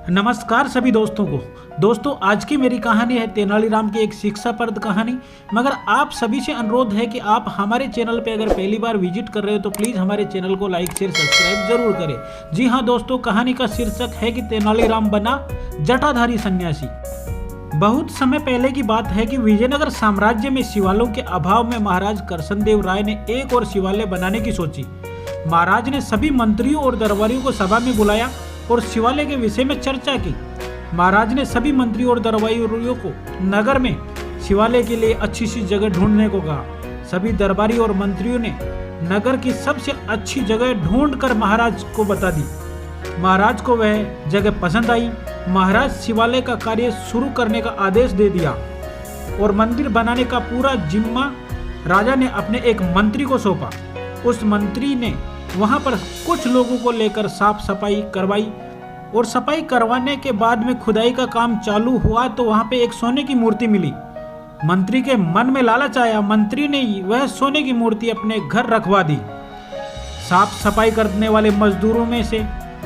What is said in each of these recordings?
नमस्कार सभी दोस्तों को। दोस्तों, आज की मेरी कहानी है तेनालीराम की एक शिक्षाप्रद कहानी। मगर आप सभी से अनुरोध है कि आप हमारे चैनल पे अगर पहली बार विजिट कर रहे हो तो प्लीज़ हमारे चैनल को लाइक शेयर सब्सक्राइब जरूर करें। जी हाँ दोस्तों, कहानी का शीर्षक है कि तेनालीराम बना जटाधारी सन्यासी। बहुत समय पहले की बात है कि विजयनगर साम्राज्य में शिवालयों के अभाव में महाराज करसनदेव राय ने एक और शिवालय बनाने की सोची। महाराज ने सभी मंत्रियों और दरबारियों को सभा में बुलाया और शिवालय के विषय में चर्चा की। महाराज ने सभी मंत्रियों और दरबारियों को नगर में शिवालय के लिए अच्छी सी जगह ढूंढने को कहा। सभी दरबारी और मंत्रियों ने नगर की सबसे अच्छी जगह ढूंढकर महाराज को बता दी। महाराज को वह जगह पसंद आई। महाराज शिवालय का कार्य शुरू करने का आदेश दे दिया और मंदिर बनाने का पूरा जिम्मा राजा ने अपने एक मंत्री को सौंपा। उस मंत्री ने वहां पर कुछ लोगों को लेकर साफ सफाई करवाई और सफाई करवाने के बाद में खुदाई का काम चालू हुआ तो वहां पे एक सोने की मूर्ति मिली। मंत्री के मन में लालच आया। मंत्री ने वह सोने की मूर्ति अपने घर रखवा दी। साफ सफाई करने वाले मजदूरों में से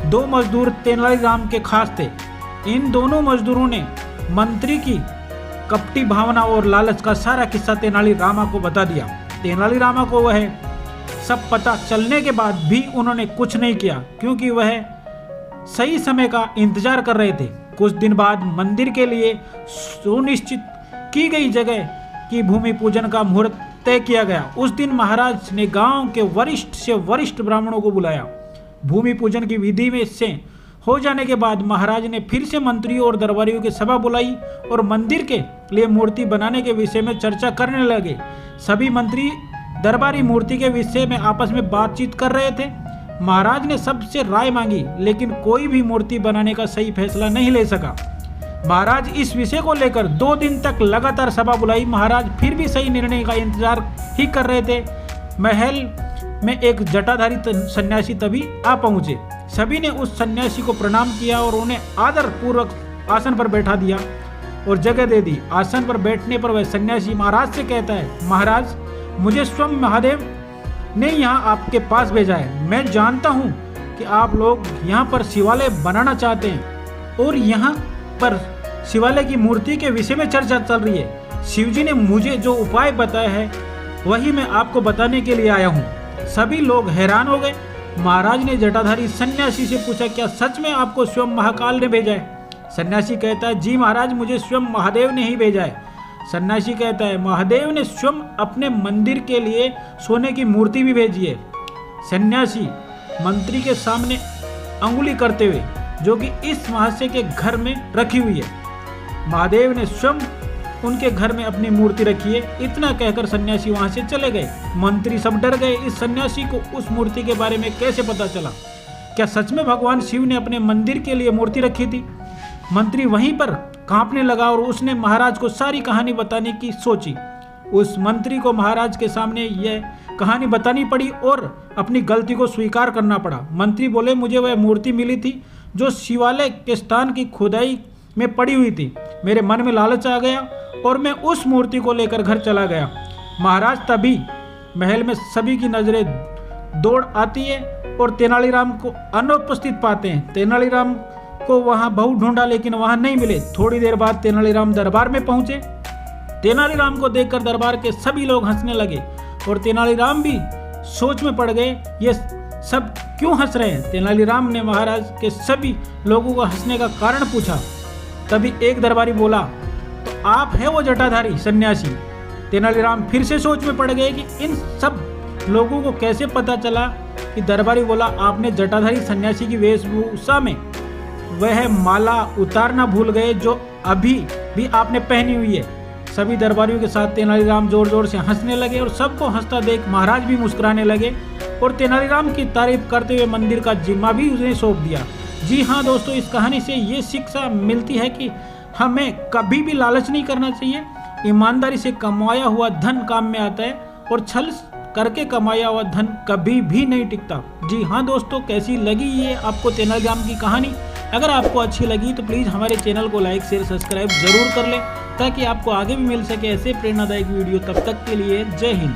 2 मजदूर तेनालीराम के खास थे। इन दोनों मजदूरों ने मंत्री की कपटी भावना और लालच का सारा किस्सा तेनालीराम को बता दिया। तेनालीराम को वह सब पता चलने के बाद भी उन्होंने कुछ नहीं किया, क्योंकि वह सही समय का इंतजार कर रहे थे। कुछ दिन बाद मंदिर के लिए सुनिश्चित की गई जगह की भूमि पूजन का मुहूर्त तय किया गया। उस दिन महाराज ने गांव के वरिष्ठ से वरिष्ठ ब्राह्मणों को बुलाया। भूमि पूजन की विधि में से हो जाने के बाद महाराज ने फिर से मंत्रियों और दरबारियों की सभा बुलाई और मंदिर के लिए मूर्ति बनाने के विषय में चर्चा करने लगे। सभी मंत्री दरबारी मूर्ति के विषय में आपस में बातचीत कर रहे थे। महाराज ने सबसे राय मांगी, लेकिन कोई भी मूर्ति बनाने का सही फैसला नहीं ले सका। महाराज इस विषय को लेकर 2 दिन तक लगातार सभा बुलाई। महाराज फिर भी सही निर्णय का इंतजार ही कर रहे थे। महल में एक जटाधारी सन्यासी तभी आ पहुंचे। सभी ने उस सन्यासी को प्रणाम किया और उन्हें आदर पूर्वक आसन पर बैठा दिया और जगह दे दी। आसन पर बैठने पर वह सन्यासी महाराज से कहता है, महाराज, मुझे स्वयं महादेव ने यहाँ आपके पास भेजा है। मैं जानता हूँ कि आप लोग यहाँ पर शिवालय बनाना चाहते हैं और यहाँ पर शिवालय की मूर्ति के विषय में चर्चा चल रही है। शिवजी ने मुझे जो उपाय बताया है वही मैं आपको बताने के लिए आया हूँ। सभी लोग हैरान हो गए। महाराज ने जटाधारी सन्यासी से पूछा, क्या सच में आपको स्वयं महाकाल ने भेजा है? सन्यासी कहता है, जी महाराज, मुझे स्वयं महादेव ने ही भेजा है। सन्यासी कहता है, महादेव ने स्वयं अपने मंदिर के लिए सोने की मूर्ति भी भेजी है। सन्यासी मंत्री के सामने अंगुली करते हुए, जो कि इस महाशय के घर में रखी हुई है, महादेव ने स्वयं उनके घर में अपनी मूर्ति रखी है। इतना कहकर सन्यासी वहां से चले गए। मंत्री सब डर गए। इस सन्यासी को उस मूर्ति के बारे में कैसे पता चला? क्या सच में भगवान शिव ने अपने मंदिर के लिए मूर्ति रखी थी? मंत्री वहीं पर कांपने लगा और उसने महाराज को सारी कहानी बताने की सोची। उस मंत्री को महाराज के सामने यह कहानी बतानी पड़ी और अपनी गलती को स्वीकार करना पड़ा। मंत्री बोले, मुझे वह मूर्ति मिली थी जो शिवालय के स्थान की खुदाई में पड़ी हुई थी। मेरे मन में लालच आ गया और मैं उस मूर्ति को लेकर घर चला गया। महाराज तभी महल में सभी की नजरें दौड़ आती है और तेनालीराम को अनुपस्थित पाते हैं। तेनालीराम को वहां बहुत ढूंढा लेकिन वहां नहीं मिले। थोड़ी देर बाद तेनालीराम दरबार में पहुंचे। तेनालीराम को देखकर दरबार के सभी लोग हंसने लगे और तेनालीराम भी सोच में पड़ गए, ये सब क्यों हंस रहे हैं? तेनालीराम ने महाराज के सभी लोगों को हंसने का कारण पूछा। तभी एक दरबारी बोला, तो आप है वो जटाधारी सन्यासी? तेनालीराम फिर से सोच में पड़ गए कि इन सब लोगों को कैसे पता चला कि दरबारी बोला, आपने जटाधारी सन्यासी की वेशभूषा में वह माला उतारना भूल गए जो अभी भी आपने पहनी हुई है। सभी दरबारियों के साथ तेनालीराम जोर जोर से हंसने लगे और सबको हंसता देख महाराज भी मुस्कुराने लगे और तेनालीराम की तारीफ करते हुए मंदिर का जिम्मा भी उसने सौंप दिया। जी हाँ दोस्तों, इस कहानी से ये शिक्षा मिलती है कि हमें कभी भी लालच नहीं करना चाहिए। ईमानदारी से कमाया हुआ धन काम में आता है और छल करके कमाया हुआ धन कभी भी नहीं टिकता। जी हाँ दोस्तों, कैसी लगी ये आपको तेनालीराम की कहानी? अगर आपको अच्छी लगी तो प्लीज़ हमारे चैनल को लाइक शेयर सब्सक्राइब जरूर कर लें, ताकि आपको आगे भी मिल सके ऐसे प्रेरणादायक वीडियो। तब तक के लिए जय हिंद।